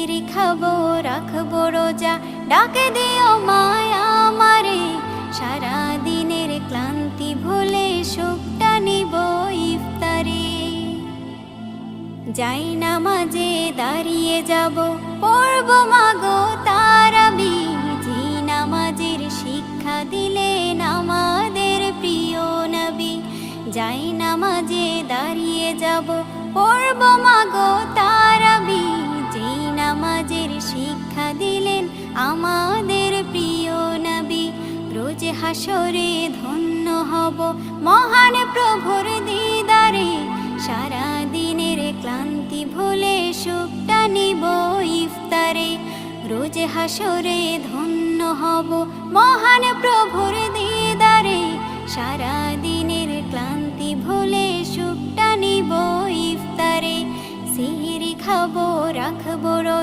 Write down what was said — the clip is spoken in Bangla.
সিহরি খাবো রাখবো রোজা, ডাকে দিও মায়া আমারে। সারা দিনের ক্লান্তি ভুলে সুখটা নিব ইফতারে। যাই নামাজে দাঁড়িয়ে যাব, পড়ব মাগো তারাবি। যে নামাজের শিক্ষা দিলেন আমাদের প্রিয় নবী। যাই নামাজে দাঁড়িয়ে যাব, পড়ব মাগো তারাবি। যে নামাজের শিক্ষা দিলেন আমাদের প্রিয় নবী। রোজ হাসরে ধন্য হব মহান প্রভুর দিদারে। সারা দিনের ক্লান্তি ভুলে সুখটা নিব ইফতারে। রোজ হাসরে ধন্য হব মহান প্রভুর দিদারে। সারা দিনের ক্লান্তি ভুলে সুখটা নিব ইফতারে। সিহরি খাবো রাখবো রোজা।